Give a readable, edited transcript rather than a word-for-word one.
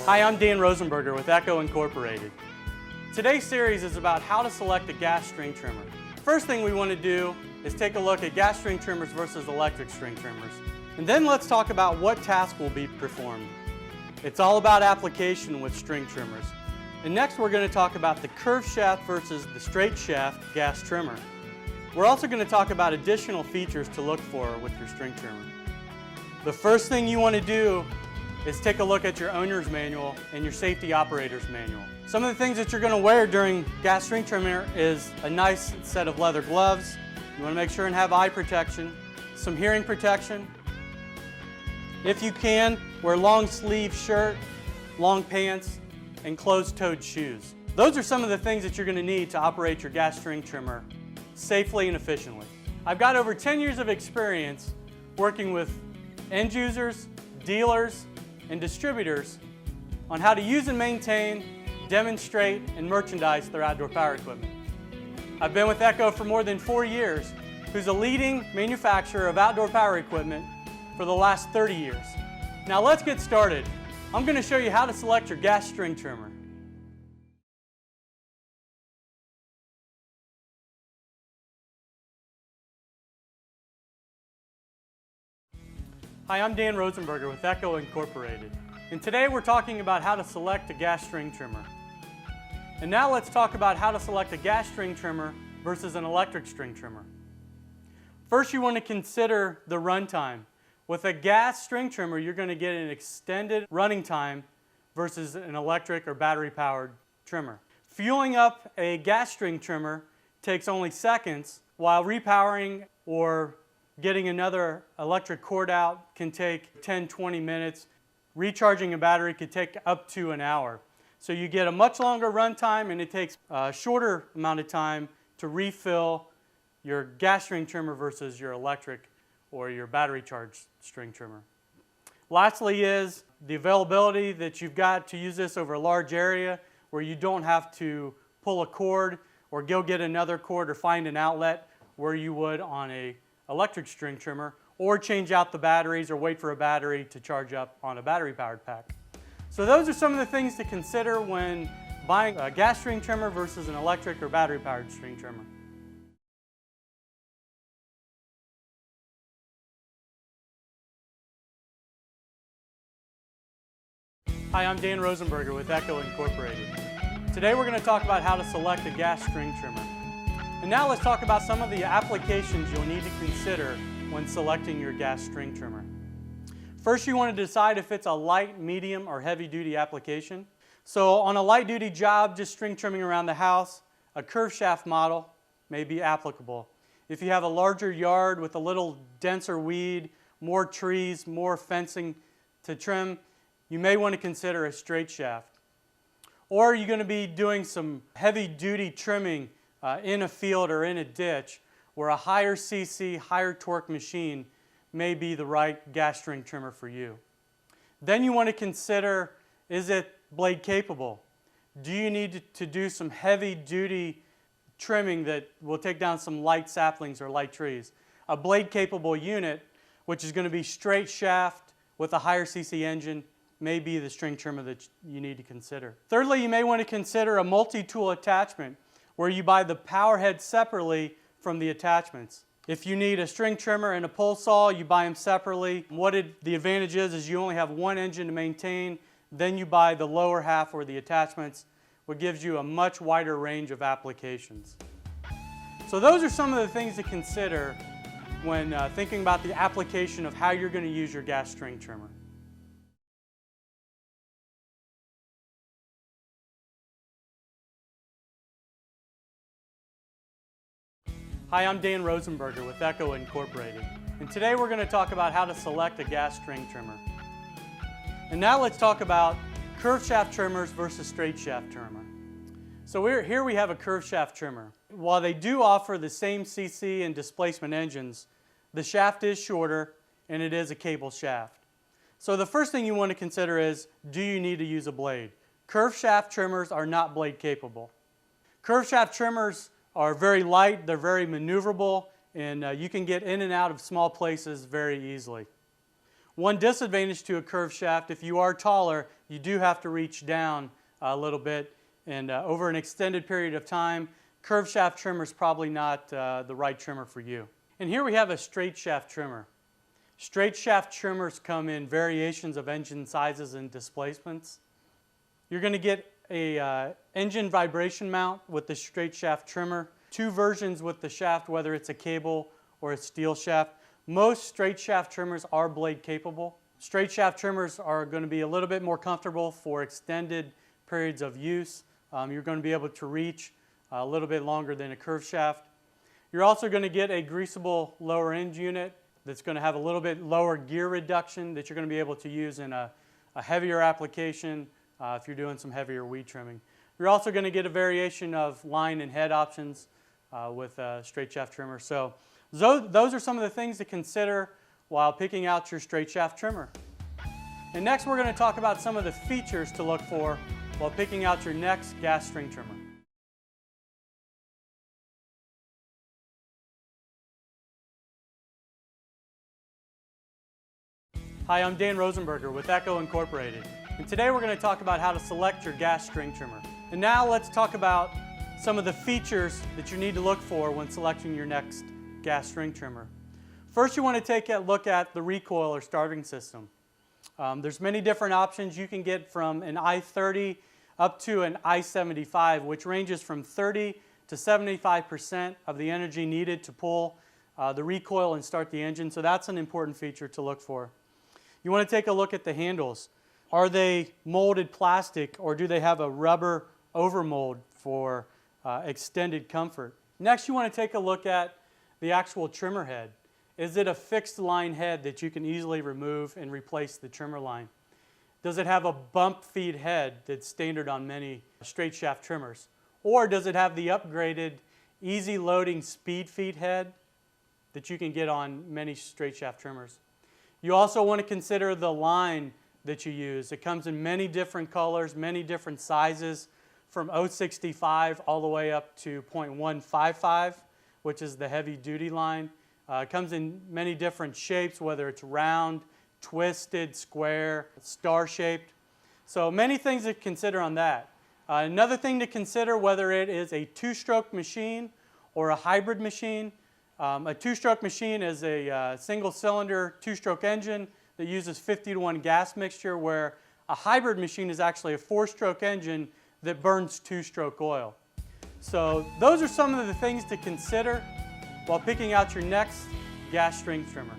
Hi, I'm Dan Rosenberger with Echo Incorporated. Today's series is about how to select a gas string trimmer. First thing we want to do is take a look at gas string trimmers versus electric string trimmers. And then let's talk about what task will be performed. It's all about application with string trimmers. And next we're going to talk about the curved shaft versus the straight shaft gas trimmer. We're also going to talk about additional features to look for with your string trimmer. The first thing you want to do is take a look at your owner's manual and your safety operator's manual. Some of the things that you're going to wear during gas string trimmer is a nice set of leather gloves. You want to make sure and have eye protection, some hearing protection. If you can, wear long sleeve shirt, long pants, and closed-toed shoes. Those are some of the things that you're going to need to operate your gas string trimmer safely and efficiently. I've got over 10 years of experience working with end users, dealers, and distributors on how to use and maintain, demonstrate, and merchandise their outdoor power equipment. I've been with Echo for more than 4 years, who's a leading manufacturer of outdoor power equipment for the last 30 years. Now let's get started. I'm going to show you how to select your gas string trimmer. Hi, I'm Dan Rosenberger with Echo Incorporated. And today we're talking about how to select a gas string trimmer. And now let's talk about how to select a gas string trimmer versus an electric string trimmer. First, you want to consider the run time. With a gas string trimmer, you're going to get an extended running time versus an electric or battery-powered trimmer. Fueling up a gas string trimmer takes only seconds, while repowering or getting another electric cord out can take 10-20 minutes. Recharging a battery could take up to an hour. So you get a much longer run time, and it takes a shorter amount of time to refill your gas string trimmer versus your electric or your battery charged string trimmer. Lastly is the availability that you've got to use this over a large area where you don't have to pull a cord or go get another cord or find an outlet where you would on a electric string trimmer, or change out the batteries or wait for a battery to charge up on a battery powered pack. So those are some of the things to consider when buying a gas string trimmer versus an electric or battery powered string trimmer. Hi, I'm Dan Rosenberger with Echo Incorporated. Today we're going to talk about how to select a gas string trimmer. And now let's talk about some of the applications you'll need to consider when selecting your gas string trimmer. First, you want to decide if it's a light, medium, or heavy-duty application. So on a light-duty job, just string trimming around the house, a curved shaft model may be applicable. If you have a larger yard with a little denser weed, more trees, more fencing to trim, you may want to consider a straight shaft. Or you're going to be doing some heavy-duty trimming in a field or in a ditch where a higher cc, higher torque machine may be the right gas string trimmer for you. Then you want to consider, is it blade capable? Do you need to do some heavy-duty trimming that will take down some light saplings or light trees? A blade capable unit, which is going to be straight shaft with a higher cc engine, may be the string trimmer that you need to consider. Thirdly, you may want to consider a multi-tool attachment where you buy the power head separately from the attachments. If you need a string trimmer and a pole saw, you buy them separately. The advantage is you only have one engine to maintain, then you buy the lower half or the attachments, which gives you a much wider range of applications. So those are some of the things to consider when thinking about the application of how you're going to use your gas string trimmer. Hi, I'm Dan Rosenberger with Echo Incorporated, and today we're going to talk about how to select a gas string trimmer. And now let's talk about curved shaft trimmers versus straight shaft trimmer. So here we have a curved shaft trimmer. While they do offer the same cc and displacement engines, the shaft is shorter and it is a cable shaft. So the first thing you want to consider is, do you need to use a blade? Curved shaft trimmers are not blade capable. Curved shaft trimmers are very light, they're very maneuverable, and you can get in and out of small places very easily. One disadvantage to a curved shaft, if you are taller, you do have to reach down a little bit, and over an extended period of time, curved shaft trimmer is probably not the right trimmer for you. And here we have a straight shaft trimmer. Straight shaft trimmers come in variations of engine sizes and displacements. You're going to get a engine vibration mount with the straight shaft trimmer, two versions with the shaft, whether it's a cable or a steel shaft. Most straight shaft trimmers are blade capable. Straight shaft trimmers are going to be a little bit more comfortable for extended periods of use. You're going to be able to reach a little bit longer than a curved shaft. You're also going to get a greasable lower end unit that's going to have a little bit lower gear reduction that you're going to be able to use in a heavier application if you're doing some heavier weed trimming. You're also going to get a variation of line and head options with a straight shaft trimmer. So those are some of the things to consider while picking out your straight shaft trimmer. And next we're going to talk about some of the features to look for while picking out your next gas string trimmer. Hi, I'm Dan Rosenberger with Echo Incorporated, and today we're going to talk about how to select your gas string trimmer. And now let's talk about some of the features that you need to look for when selecting your next gas string trimmer. First, you want to take a look at the recoil or starting system. There's many different options. You can get from an I-30 up to an I-75, which ranges from 30 to 75% of the energy needed to pull the recoil and start the engine. So that's an important feature to look for. You want to take a look at the handles. Are they molded plastic, or do they have a rubber overmold for extended comfort? Next, you want to take a look at the actual trimmer head. Is it a fixed line head that you can easily remove and replace the trimmer line? Does it have a bump feed head that's standard on many straight shaft trimmers? Or does it have the upgraded easy loading speed feed head that you can get on many straight shaft trimmers? You also want to consider the line that you use. It comes in many different colors, many different sizes, from 0.65 all the way up to 0.155, which is the heavy duty line. It comes in many different shapes, whether it's round, twisted, square, star-shaped. So many things to consider on that. Another thing to consider, whether it is a two-stroke machine or a hybrid machine. A two-stroke machine is a single-cylinder two-stroke engine that uses 50-to-1 gas mixture, where a hybrid machine is actually a four-stroke engine that burns two-stroke oil. So those are some of the things to consider while picking out your next gas string trimmer.